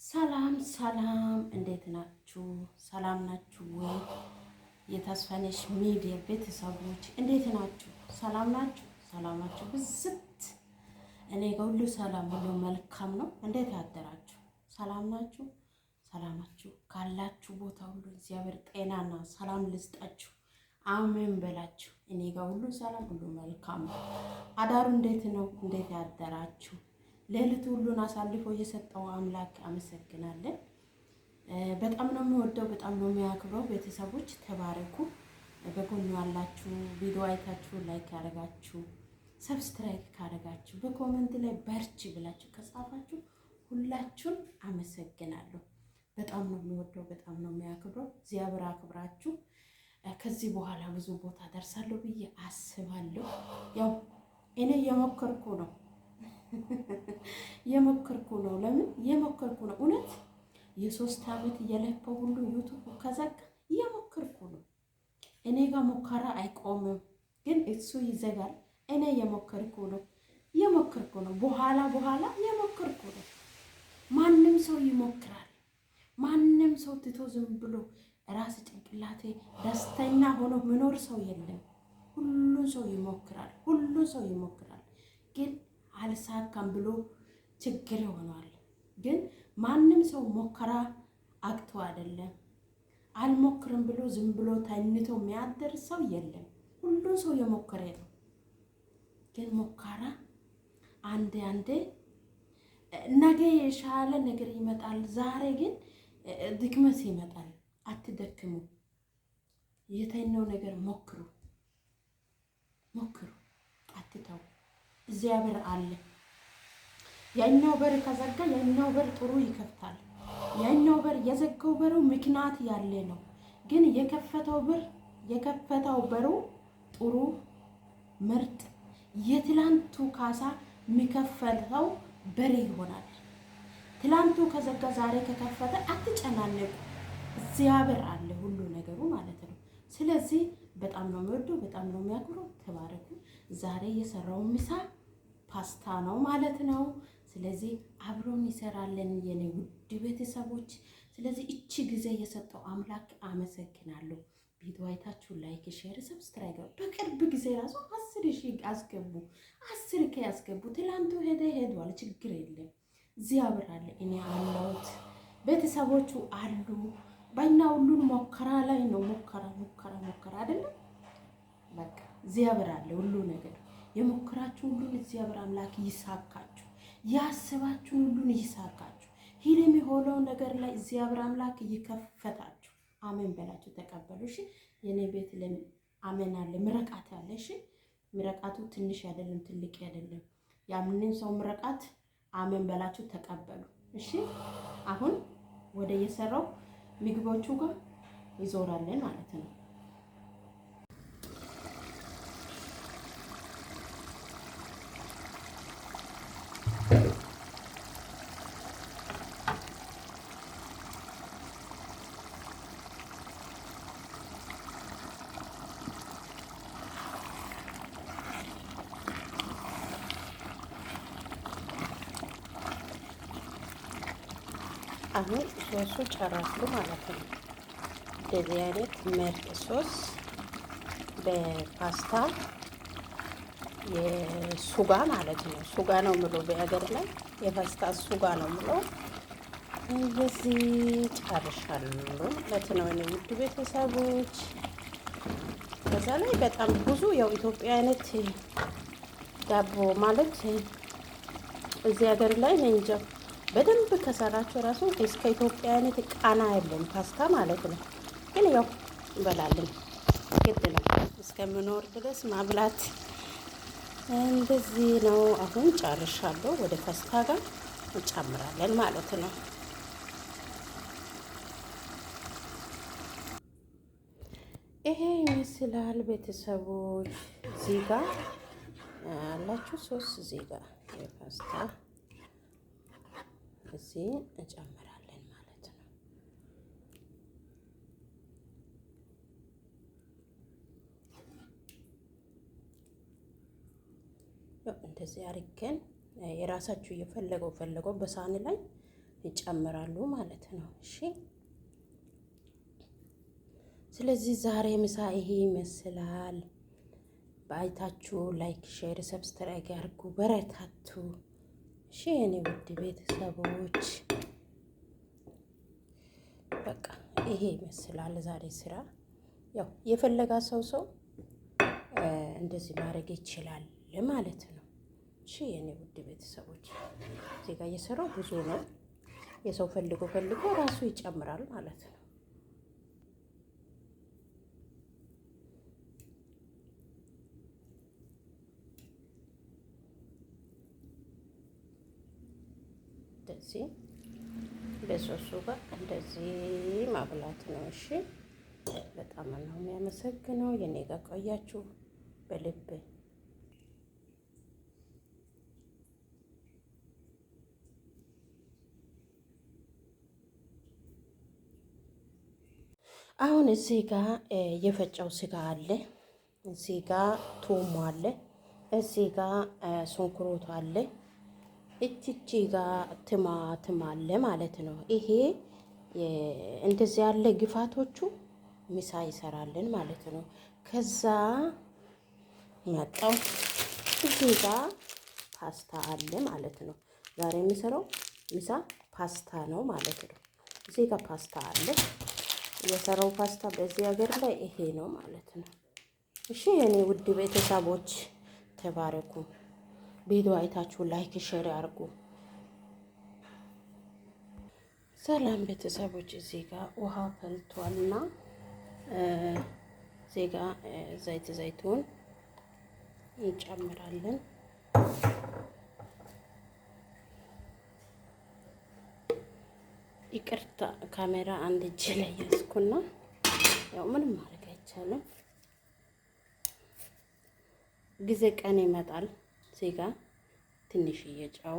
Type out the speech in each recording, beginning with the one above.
ሰላም ሰላም፣ እንዴት ናችሁ? ሰላም ናችሁ ወይ? የተስፋነሽ ሚዲያ ቤተሰቦች እንዴት ናችሁ? ሰላም ናችሁ? ሰላማችሁ ብዝት። እኔ ጋር ሁሉ ሰላም፣ ሁሉ መልካም ነው። እንዴት ያደራችሁ? ሰላም ናችሁ? ሰላማችሁ ካላችሁ ቦታ ሁሉ እግዚአብሔር ጤናና ሰላም ልስጣችሁ። አሜን በላችሁ። እኔ ጋር ሁሉ ሰላም፣ ሁሉ መልካም ነው። አዳሩ እንዴት ነው? እንዴት ያደራችሁ? ሌሊት ሁሉን አሳልፎ የሰጠው አምላክ አመሰግናለን። በጣም ነው የሚወደው፣ በጣም ነው የሚያክብረው። ቤተሰቦች ተባረኩ። በጎኑ ያላችሁ ቪዲዮ አይታችሁ ላይክ ያደረጋችሁ፣ ሰብስክራይብ ካደረጋችሁ፣ በኮሜንት ላይ በርቺ ብላችሁ ከጻፋችሁ ሁላችሁን አመሰግናለሁ። በጣም ነው የሚወደው፣ በጣም ነው የሚያክብረው። እግዚአብሔር አክብራችሁ ከዚህ በኋላ ብዙ ቦታ ደርሳለሁ ብዬ አስባለሁ። ያው እኔ የሞከርኩ ነው የሞከርኩ ነው። ለምን የሞከርኩ ነው? እውነት የ3 ዓመት እየለፈው ሁሉ ዩቱብ ከዘጋ የሞከርኩ ነው። እኔ ጋር ሙከራ አይቆምም፣ ግን እሱ ይዘጋል። እኔ የሞከርኩ ነው። በኋላ የሞከርኩ ነው። ማንም ሰው ይሞክራል። ማንም ሰው ትቶ ዝም ብሎ ራስ ጭንቅላቴ ደስተኛ ሆኖ ምኖር ሰው የለም። ሁሉን ሰው ይሞክራል፣ ግን አልሳካም ብሎ ችግር ይሆናል። ግን ማንም ሰው ሞከራ አቅቶ አይደለም። አልሞክርም ብሎ ዝም ብሎ ተኝቶ የሚያደር ሰው የለም። ሁሉ ሰው የሞከረ ነው። ግን ሞከራ አንዴ ነገ የሻለ ነገር ይመጣል። ዛሬ ግን ድክመት ይመጣል። አትደክሙ። የተኛው ነገር ሞክሩ፣ አትተው። እግዚአብሔር አለ። ያኛው በር ከዘጋ ያኛው በር ጥሩ ይከፍታል። ያኛው በር የዘጋው በሩ ምክንያት ያለ ነው። ግን የከፈተው በሩ ጥሩ ምርጥ የትላንቱ ካሳ የሚከፈተው በር ይሆናል። ትላንቱ ከዘጋ ዛሬ ከከፈተ አትጨናነቁ። እግዚአብሔር አለ ሁሉ ነገሩ ማለት ነው። ስለዚህ በጣም ነው የሚወደው፣ በጣም ነው የሚያክብረው። ተባረኩ። ዛሬ የሰራው ምሳ ፓስታ ነው ማለት ነው። ስለዚህ አብሮን ይሰራለን የኔ ውድ ቤተሰቦች። ስለዚህ እቺ ጊዜ የሰጠው አምላክ አመሰግናለሁ። ቪዲዮ አይታችሁ ላይክ፣ ሼር፣ ሰብስክራይብ በቅርብ ጊዜ ራሱ 10,000 አስገቡ፣ 10K አስገቡ። ትላንቱ ሄዷል፣ ችግር የለም። እግዚአብሔር አለ፣ እኔ አለሁት፣ ቤተሰቦቹ አሉ። በእኛ ሁሉን ሞከራ ላይ ነው። ሞከራ አይደለም። በቃ እግዚአብሔር አለ ሁሉ ነገር። የሞከራችሁ ሁሉን እግዚአብሔር አምላክ ይሳካችሁ። ያስባችሁ ሁሉን ይሳካችሁ። ህልም የሆነው ነገር ላይ እግዚአብሔር አምላክ ይከፈታችሁ። አሜን በላችሁ ተቀበሉ። እሺ የኔ ቤት አሜን አለ። ምረቃት አለ። እሺ ምረቃቱ ትንሽ አይደለም፣ ትልቅ አይደለም። ያምንን ሰው ምረቃት አሜን በላችሁ ተቀበሉ። እሺ አሁን ወደ የሰራው ምግቦቹ ጋር ይዞራለን ማለት ነው። አሁን ሶሱ ጨረሱ ማለት ነው። እንደዚህ አይነት ምርጥ ሶስ በፓስታ የሱጋ ማለት ነው። ሱጋ ነው ምሎ በአገር ላይ የፓስታ ሱጋ ነው ምሎ። እንደዚህ ጨርሻለሁ ማለት ነው እኔ ውድ ቤተሰቦች። በዛ ላይ በጣም ብዙ ያው ኢትዮጵያ አይነት ዳቦ ማለት እዚህ ሀገር ላይ ነው እንጂ በደንብ ከሰራችሁ ራሱ እስከ ኢትዮጵያ አይነት ቃና ያለን ፓስታ ማለት ነው። ግን ያው እንበላለን፣ ግድ ነው እስከምኖር ድረስ ማብላት እንደዚህ ነው። አሁን ጨርሻለሁ። ወደ ፓስታ ጋር እንጨምራለን ማለት ነው። ይሄ ይመስላል ቤተሰቦች። እዚህ ጋር አላችሁ ሶስ፣ እዚህ ጋር የፓስታ እዚህ እንጨምራለን ማለት ነው። እንደዚህ አድርገን የራሳችሁ የፈለገው በሳህን ላይ ይጨምራሉ ማለት ነው። እሺ ስለዚህ ዛሬ ምሳ ይሄ ይመስላል። በአይታችሁ ላይክ፣ ሼር፣ ሰብስክራይብ ያርጉ፣ በረታቱ። እሺ የኔ ውድ ቤተሰቦች በቃ ይሄ ይመስላል ዛሬ ስራ። ያው የፈለጋ ሰው እንደዚህ ማድረግ ይችላል ማለት ነው። እሺ የኔ ውድ ቤተሰቦች እዚህ ጋር እየሰራው ብዙ ነው። የሰው ፈልጎ ራሱ ይጨምራል ማለት ነው። እንደዚህ በሶሱ ጋር እንደዚህ ማብላት ነው። እሺ በጣም ነው የሚያመሰግነው። የኔ ጋር ቆያችሁ በልብ አሁን እዚህ ጋር የፈጨው ስጋ አለ። እዚህ ጋር ቶሞ አለ። እዚህ ጋር ሽንኩርት አለ። እቺ ጋር ቲማቲም አለ ማለት ነው። ይሄ እንደዚህ ያለ ግፋቶቹ ምሳ ይሰራልን ማለት ነው። ከዛ መጣው እዚህ ጋር ፓስታ አለ ማለት ነው። ዛሬ የሚሰራው ምሳ ፓስታ ነው ማለት ነው። እዚህ ጋር ፓስታ አለ። የሰራው ፓስታ በዚህ ሀገር ላይ ይሄ ነው ማለት ነው። እሺ የኔ ውድ ቤተሰቦች ተባረኩ። ቪዲዮ አይታችሁ ላይክ ሼር አድርጉ። ሰላም ቤተሰቦች፣ እዚህ ጋር ውሃ ፈልቷልና እዚህ ጋር ዘይቱን እንጨምራለን። ይቅርታ ካሜራ አንድ እጅ ላይ ያዝኩና ያው ምንም ማድረግ አይቻልም። ጊዜ ቀን ይመጣል። እዚህ ጋር ትንሽዬ ጨው፣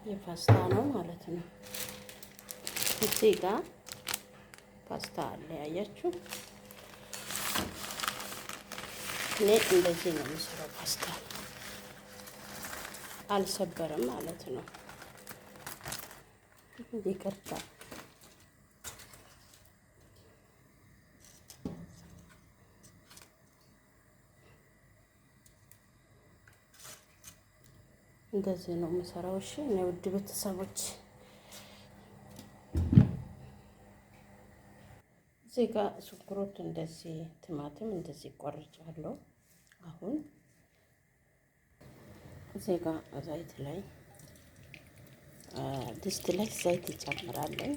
የፓስታ ነው ማለት ነው። እዚህ ጋር ፓስታ አለ ያያችሁ። እኔ እንደዚህ ነው የምሰራው። ፓስታ አልሰበርም ማለት ነው። ይቅርታ እንደዚህ ነው የምሰራው። እሺ እኔ ውድ ቤተሰቦች እዚህ ጋር ሽንኩርት እንደዚህ፣ ቲማቲም እንደዚህ ቆርጫለሁ። አሁን እዚህ ጋር ዘይት ላይ ድስት ላይ ዘይት ይጨምራለን።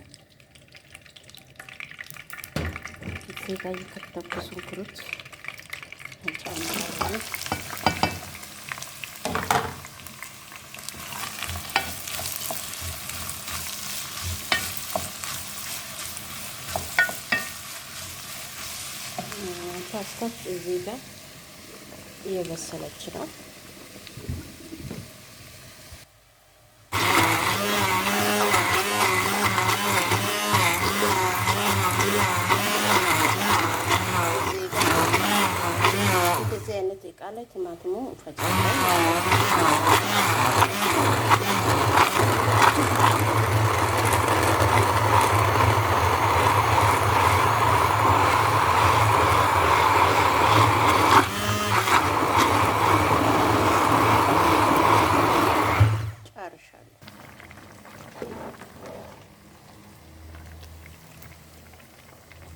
እዚህ ጋር የከተፍኩ ሽንኩርት እንጨምራለን። ፓስታች እዚህ ጋር እየበሰለች ነው። እንደዚህ አይነት እቃ ላይ ቲማቲሙ እንፈጫለን።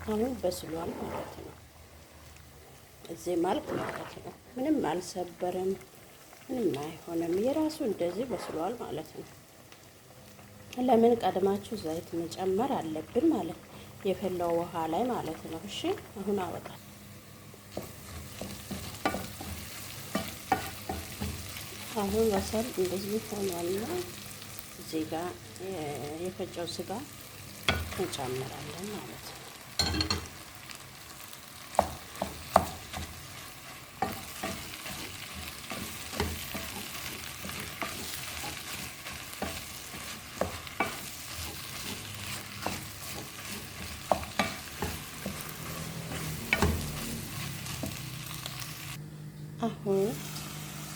አሁን በስሏል ማለት ነው። እዚህ ማለት ነው። ምንም አልሰበረም፣ ምንም አይሆንም። የራሱ እንደዚህ በስሏል ማለት ነው። ለምን ቀድማችሁ ዘይት መጨመር አለብን ማለት የፈላው ውሃ ላይ ማለት ነው። እሺ አሁን አወጣል። አሁን በሰል እንደዚህ ሆኗልና እዚህ ጋር የፈጨው ስጋ እንጨምራለን ማለት ነው።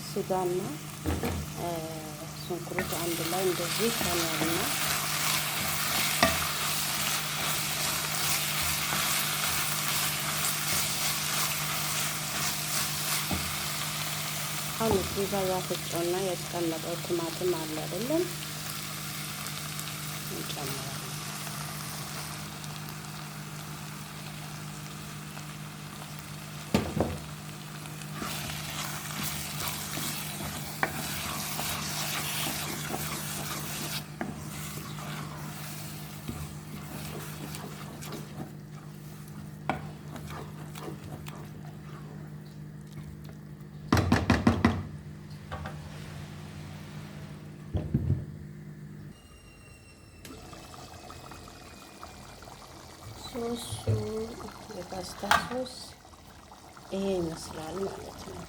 ስጋና ሽንኩርት አንድ ላይ እንደዚህ ታናልና አሁን እዚህ ጋር ያፈጨውና የተቀመጠው ቲማቲም አለ አይደለም እንጨምራለን። ሶሱ የፓስታ ሶስ ይሄ ይመስላል ማለት ነው።